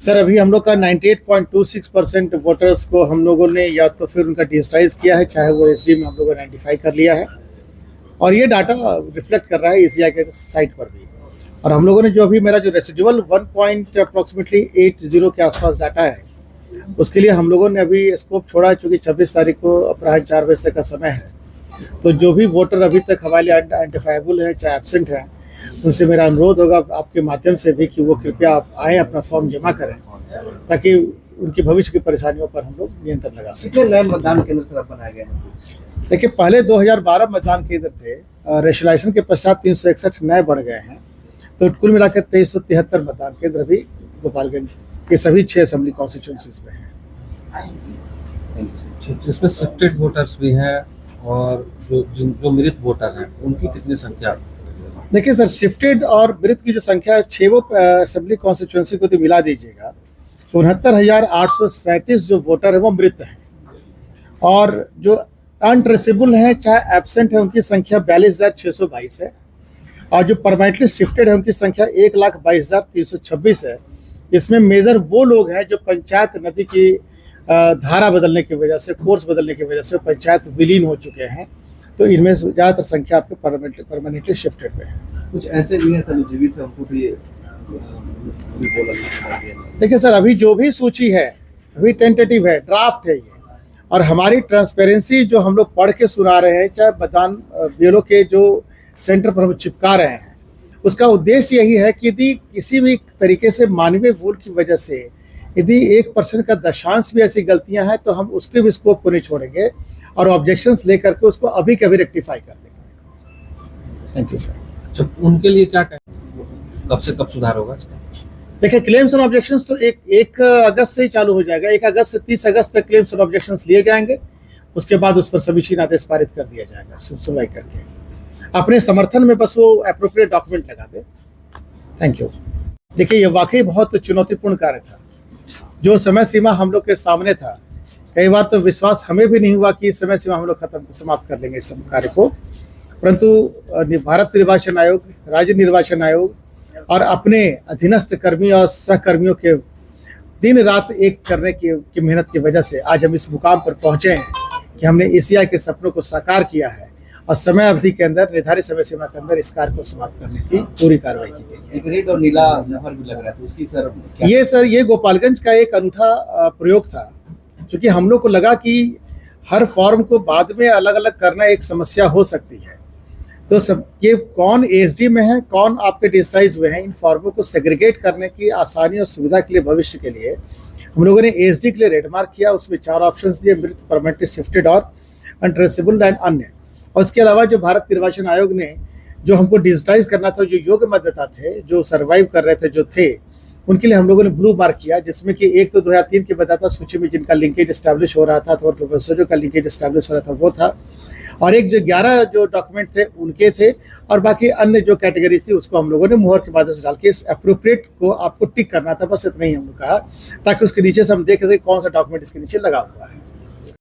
Sir अभी हम लोग का 98.26% वोटर्स को हम लोगों ने या तो फिर उनका डिजिटाइज किया है, चाहे वो एसडी में हम लोगों ने आइडेंटिफाई कर लिया है और ये डाटा रिफ्लेक्ट कर रहा है ईसीआई के साइट पर भी। और हम लोगों ने जो अभी मेरा जो रेसिडुअल 1.80 के आसपास डाटा है उसके लिए हम लोगों ने अभी स्कोप छोड़ा है, चूँकि 26 तारीख को अपराह्न 4 बजे तक का समय है। तो जो भी वोटर अभी तक हमारे लिए आइडेंटिफाइबल है, चाहे एब्सेंट है, उनसे मेरा अनुरोध होगा आपके माध्यम से भी कि वो कृपया आप आएँ, अपना फॉर्म जमा करें ताकि उनकी भविष्य की परेशानियों पर हम लोग नियंत्रण लगा सकें। कितने नए मतदान केंद्र सर बनाए गए हैं? देखिए, पहले 2012 मतदान केंद्र थे, रेशनलाइजेशन के पश्चात 361 नए बढ़ गए हैं, तो कुल मिलाकर 2373 मतदान केंद्र भी गोपालगंज के सभी 6 असेंबली कॉन्स्टिट्यूंसीज में हैं। जिसमें शिफ्टेड वोटर्स भी हैं और जो मृत वोटर हैं उनकी कितनी संख्या? देखिए सर, शिफ्टेड और मृत की जो संख्या है 6 असेंबली कॉन्स्टिट्यूंसी को तो मिला दीजिएगा तो 69,837 जो वोटर है वो मृत हैं और जो अनट्रेसेबल हैं चाहे एब्सेंट है उनकी संख्या 42,622 है और जो परमानेंटली शिफ्टेड है उनकी संख्या 1,22,326 है। इसमें मेजर वो लोग हैं जो पंचायत नदी की धारा बदलने की वजह से, कोर्स बदलने की वजह से पंचायत विलीन हो चुके हैं, तो इनमें ज़्यादातर संख्या आपके परमानेंटली शिफ्टेड में है। कुछ ऐसे भी हैं सर जीवित है, उनको भी देखिए सर, अभी जो भी सूची है अभी टेंटेटिव है, ड्राफ्ट है ये, और हमारी ट्रांसपेरेंसी जो हम लोग पढ़ के सुना रहे हैं, चाहे मतदान ब्यूरो के जो सेंटर पर हम चिपका रहे हैं, उसका उद्देश्य यही है कि यदि किसी भी तरीके से मानवीय भूल की वजह से यदि 1% का दशांश भी ऐसी गलतियां हैं तो हम उसके भी स्कोप को नहीं छोड़ेंगे और ऑब्जेक्शंस लेकर के उसको अभी कभी रेक्टिफाई कर देंगे। Thank you sir. अच्छा, उनके लिए क्या कहें, कब से कब सुधार होगा इसका? देखिए, क्लेम्स और ऑब्जेक्शंस तो 1 अगस्त से ही चालू हो जाएगा। 1 अगस्त से 30 अगस्त तक क्लेम्स और ऑब्जेक्शंस लिए जाएंगे, उसके बाद उस पर समीक्षीन आदेश पारित कर दिया जाएगा सुनवाई करके। अपने समर्थन में बस वो एप्रोप्रिएट डॉक्यूमेंट लगा दे। Thank you. देखिए, ये वाकई बहुत चुनौतीपूर्ण कार्य था, जो समय सीमा हम लोग के सामने था। कई बार तो विश्वास हमें भी नहीं हुआ कि इस समय सीमा हम लोग समाप्त कर लेंगे इस कार्य को, परंतु भारत निर्वाचन आयोग, राज्य निर्वाचन आयोग और अपने अधीनस्थ कर्मी और सहकर्मियों के दिन रात एक करने की मेहनत की वजह से आज हम इस मुकाम पर पहुंचे हैं कि हमने ईसीआई के सपनों को साकार किया है और समय अवधि के अंदर, निर्धारित समय सीमा के अंदर इस कार्य को समाप्त करने की पूरी कार्रवाई की गई है। एक रेड और नीला मोहर भी लग रहा था, उसकी सर क्या? ये गोपालगंज का एक अनूठा प्रयोग था, क्योंकि हम लोग को लगा कि हर फॉर्म को बाद में अलग अलग करना एक समस्या हो सकती है, तो सब ये कौन एसडी में है, कौन आपके डिजिटाइज हुए हैं, इन फॉर्मों को सेग्रीगेट करने की आसानी और सुविधा के लिए, भविष्य के लिए हम लोगों ने एसडी के लिए रेड मार्क किया। उसमें 4 ऑप्शंस दिए, मृत, परमानेंटली शिफ्टेड और अनट्रेसेबल एंड अन्य। और इसके अलावा जो भारत निर्वाचन आयोग ने जो हमको डिजिटाइज करना था, जो योग्य मतदाता थे, जो सर्वाइव कर रहे थे, जो थे, उनके लिए हम लोगों ने ब्लू मार्क किया, जिसमें कि 1 तो 2003 के मतदाता सूची में जिनका लिंकेज एस्टैब्लिश हो रहा था अथवा प्रोफेसरों का लिंकेज एस्टैब्लिश हो रहा था वो था, और एक जो 11 जो डॉक्यूमेंट थे उनके थे, और बाकी अन्य जो कैटेगरीज थी उसको हम लोगों ने मुहर के माध्यम से डाल के एप्रोप्रिएट को आपको टिक करना था। बस इतना ही हम लोग कहा, ताकि उसके नीचे से हम देख सकें कौन सा डॉक्यूमेंट इसके नीचे लगा हुआ है।